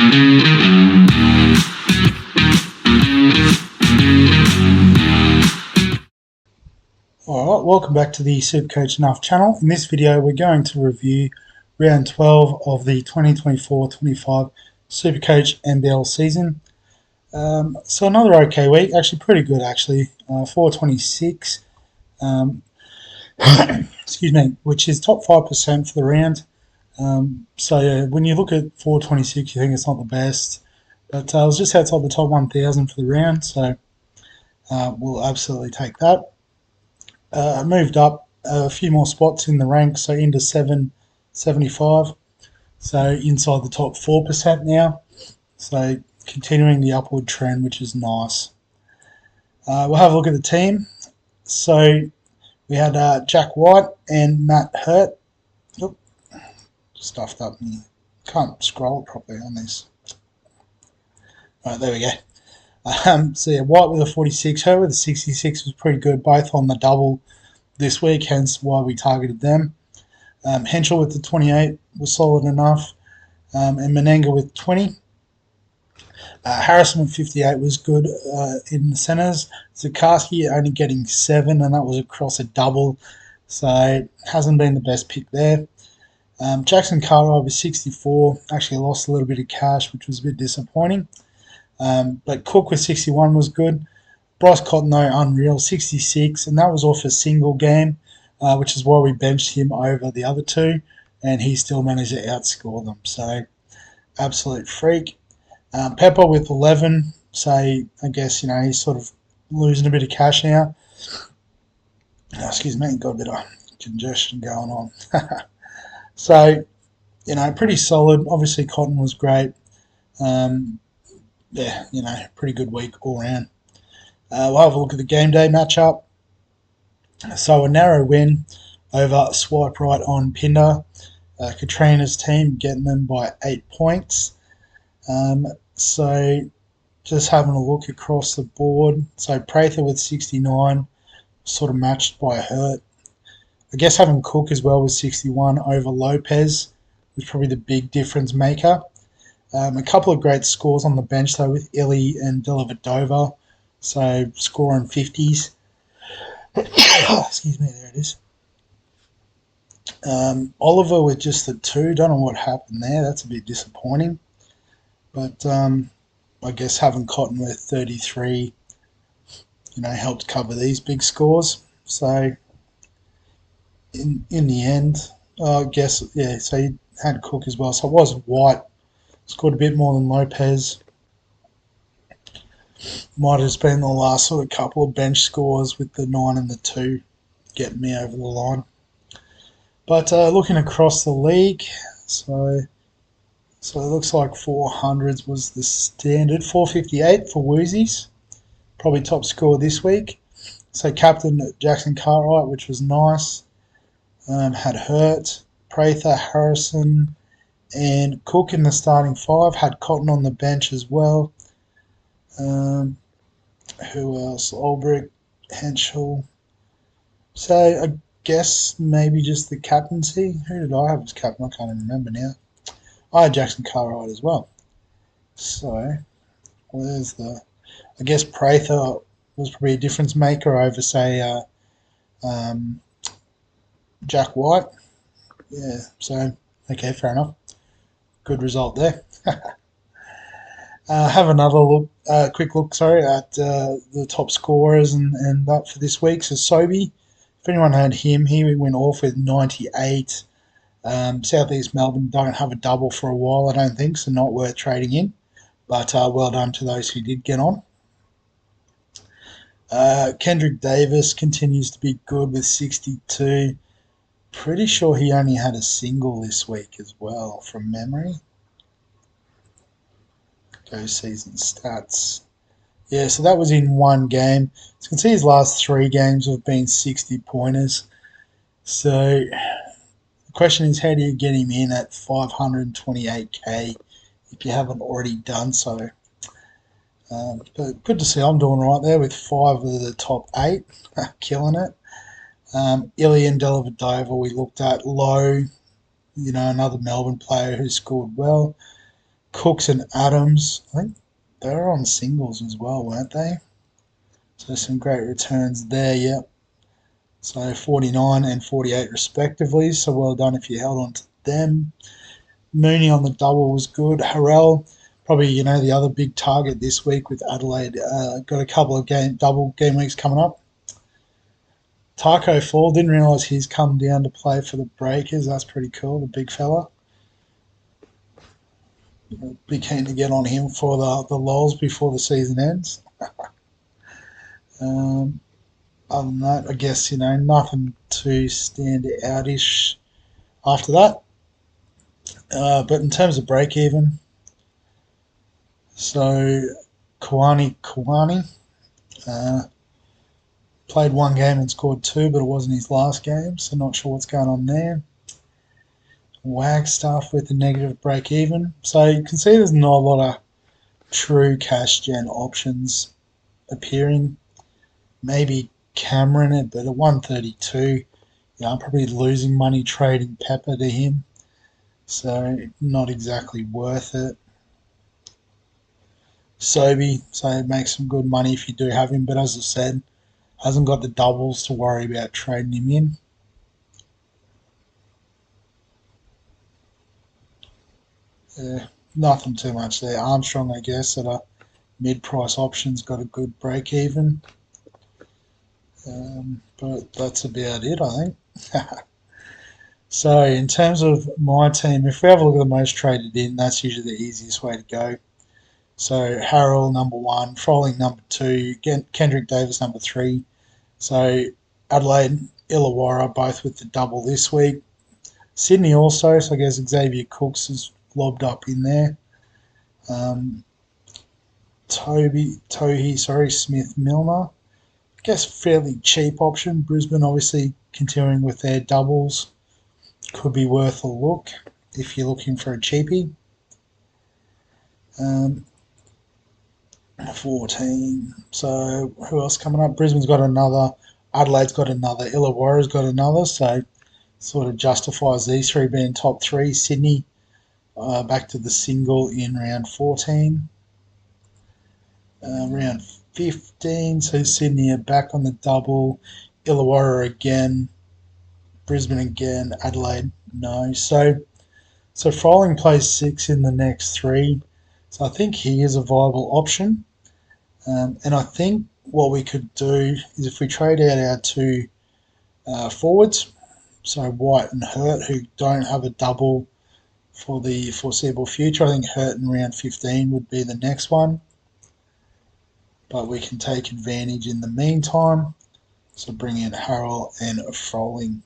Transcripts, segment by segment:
Alright, welcome back to the SuperCoach Enough channel. In this video we're going to review round 12 of the 2024-25 SuperCoach NBL season. So another okay week, actually pretty good actually, 426, excuse me, which is top 5% for the round. So yeah, when you look at 426 you think it's not the best, but I was just outside the top 1000 for the round, so we'll absolutely take that. Moved up a few more spots in the ranks, so into 775, so inside the top 4% now, so continuing the upward trend, which is nice. We'll have a look at the team. So we had Jack White and Matt Hurt. Oop, stuffed up me. Can't scroll properly on this. Alright, there we go. So yeah, White with a 46, Hurt with a 66 was pretty good, both on the double this week, hence why we targeted them. Henschel with the 28 was solid enough, and Menenga with 20. Harrison with 58 was good in the centres. Zakarski only getting 7, and that was across a double, so hasn't been the best pick there. Jackson Cartwright with 64, actually lost a little bit of cash, which was a bit disappointing. But Cook with 61 was good. Bryce Cotton, though, unreal, 66, and that was off a single game, which is why we benched him over the other two, and he still managed to outscore them. So, absolute freak. Pepper with 11, so I guess, he's sort of losing a bit of cash now. Excuse me, got a bit of congestion going on. So, pretty solid. Obviously, Cotton was great. Yeah, pretty good week all round. We'll have a look at the game day matchup. So a narrow win over Swipe Right on Pinder. Katrina's team getting them by 8 points. So just having a look across the board. So Prather with 69, sort of matched by Hurt. I guess having Cook as well with 61 over Lopez was probably the big difference maker. A couple of great scores on the bench though with Illy and Dellavedova, so scoring 50s. Excuse me, there it is. Oliver with just the 2, don't know what happened there, that's a bit disappointing. But I guess having Cotton with 33, helped cover these big scores. So in the end, I guess, yeah, so he had Cook as well, so it wasn't White. Scored a bit more than Lopez. Might have been the last sort of couple of bench scores with the 9 and the 2 getting me over the line. But looking across the league, so it looks like 400s was the standard. 458 for Woozies, probably top score this week. So captain Jackson Cartwright, which was nice. Had Hurt, Prather, Harrison, and Cook in the starting 5, had Cotton on the bench as well. Who else? Ulbrich, Henschel. So I guess maybe just the captaincy. Who did I have as captain? I can't even remember now. I had Jackson Cartwright as well. So where's the... I guess Prather was probably a difference maker over, say, Jack White. Yeah, so, okay, fair enough. Good result there. Have another look, quick look, at the top scorers and that for this week. So Sobey, if anyone had him, he went off with 98. Southeast Melbourne don't have a double for a while, I don't think, so not worth trading in. But well done to those who did get on. Kendrick Davis continues to be good with 62. Pretty sure he only had a single this week as well, from memory. Go season stats. Yeah, so that was in one game. As you can see, his last 3 games have been 60-pointers. So the question is, how do you get him in at 528k if you haven't already done so? But good to see I'm doing right there with 5 of the top 8. Killing it. Illy and Dellavedova we looked at low. Another Melbourne player who scored well. Cooks and Adams, I think they were on singles as well, weren't they? So some great returns there, yep. So 49 and 48 respectively. So well done if you held on to them. Mooney on the double was good. Harrell, probably the other big target this week with Adelaide. Got a couple of double game weeks coming up. Taco Fall, didn't realise he's come down to play for the Breakers. That's pretty cool, the big fella. Be keen to get on him for the lols before the season ends. Um, Other than that, I guess, nothing too stand outish after that. But in terms of break even, so Kwani uh, played one game and scored two, but it wasn't his last game, so not sure what's going on there. Wagstaff with a negative break even. So you can see there's not a lot of true cash gen options appearing. Maybe Cameron, but at 132, I'm probably losing money trading Pepper to him. So not exactly worth it. Sobey, so make some good money if you do have him, but as I said, hasn't got the doubles to worry about trading him in. Nothing too much there. Armstrong, I guess, at a mid-price option's got a good break even. But that's about it, I think. So in terms of my team, if we have a look at the most traded in, that's usually the easiest way to go. So Harrell number one, Froling number two, Kendrick Davis number three. So Adelaide, Illawarra both with the double this week. Sydney also, so I guess Xavier Cooks is lobbed up in there. Smith Milner. I guess fairly cheap option. Brisbane obviously continuing with their doubles. Could be worth a look if you're looking for a cheapie. 14. So who else coming up? Brisbane's got another. Adelaide's got another. Illawarra's got another. So sort of justifies these three being top three. Sydney back to the single in round 14. Round 15. So Sydney are back on the double. Illawarra again. Brisbane again. Adelaide no. So Froling plays 6 in the next 3. So I think he is a viable option. And I think what we could do is if we trade out our two forwards, so White and Hurt, who don't have a double for the foreseeable future, I think Hurt in round 15 would be the next one. But we can take advantage in the meantime. So bring in Harrell and Froling.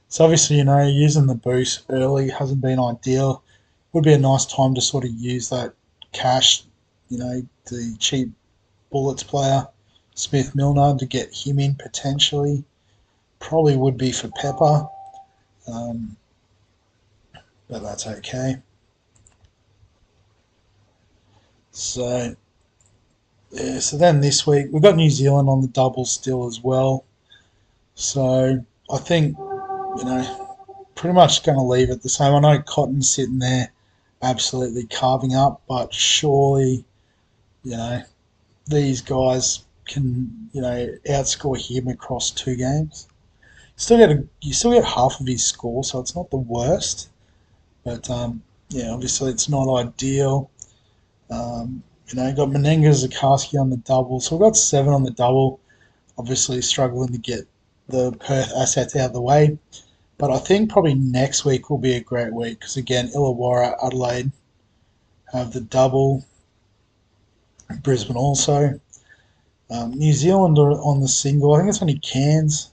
So obviously, using the boost early hasn't been ideal. Would be a nice time to sort of use that cash, the cheap Bullets player, Smith Milner, to get him in potentially. Probably would be for Pepper, but that's okay. So, yeah, so then this week, we've got New Zealand on the double still as well. So I think, pretty much going to leave it the same. I know Cotton's sitting there absolutely carving up, but surely, these guys can, outscore him across 2 games. You still get half of his score, so it's not the worst. But obviously it's not ideal. Got Menenga Zakarski on the double, so we've got 7 on the double. Obviously struggling to get the Perth assets out of the way. But I think probably next week will be a great week because again, Illawarra, Adelaide have the double. Brisbane also. New Zealand are on the single. I think it's only Cairns.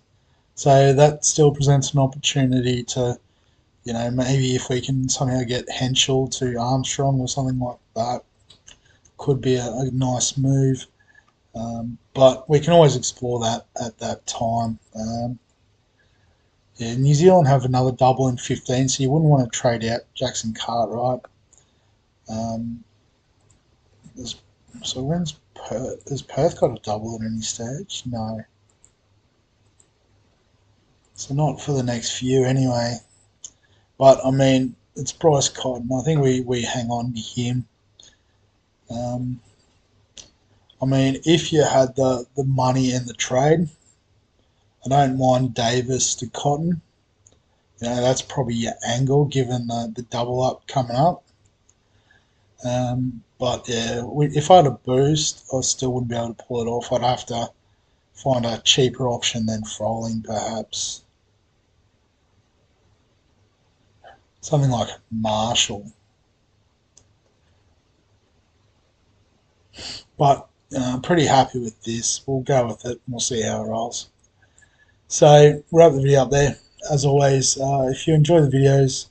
So that still presents an opportunity to, maybe if we can somehow get Henschel to Armstrong or something like that, could be a nice move. But we can always explore that at that time. New Zealand have another double in 15, so you wouldn't want to trade out Jackson Cartwright. So when's Perth? Has Perth got a double at any stage? No. So not for the next few anyway. But I mean, it's Bryce Cotton. I think we hang on to him. Um, I mean, if you had the money in the trade, I don't mind Davis to Cotton. That's probably your angle given the double up coming up. But yeah, if I had a boost, I still wouldn't be able to pull it off. I'd have to find a cheaper option than Froling, perhaps. Something like Marshall. But pretty happy with this. We'll go with it and we'll see how it rolls. So wrap the video up there. As always, if you enjoy the videos,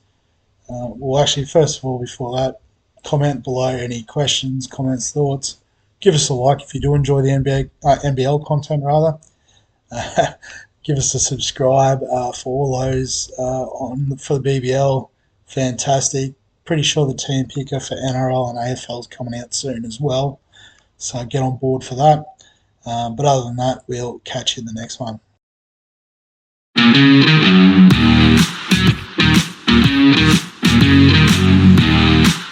well, actually, first of all, before that, comment below any questions, comments, thoughts. Give us a like if you do enjoy the NBL content, rather. Give us a subscribe for all those for the BBL. Fantastic. Pretty sure the team picker for NRL and AFL is coming out soon as well. So get on board for that. But other than that, we'll catch you in the next one.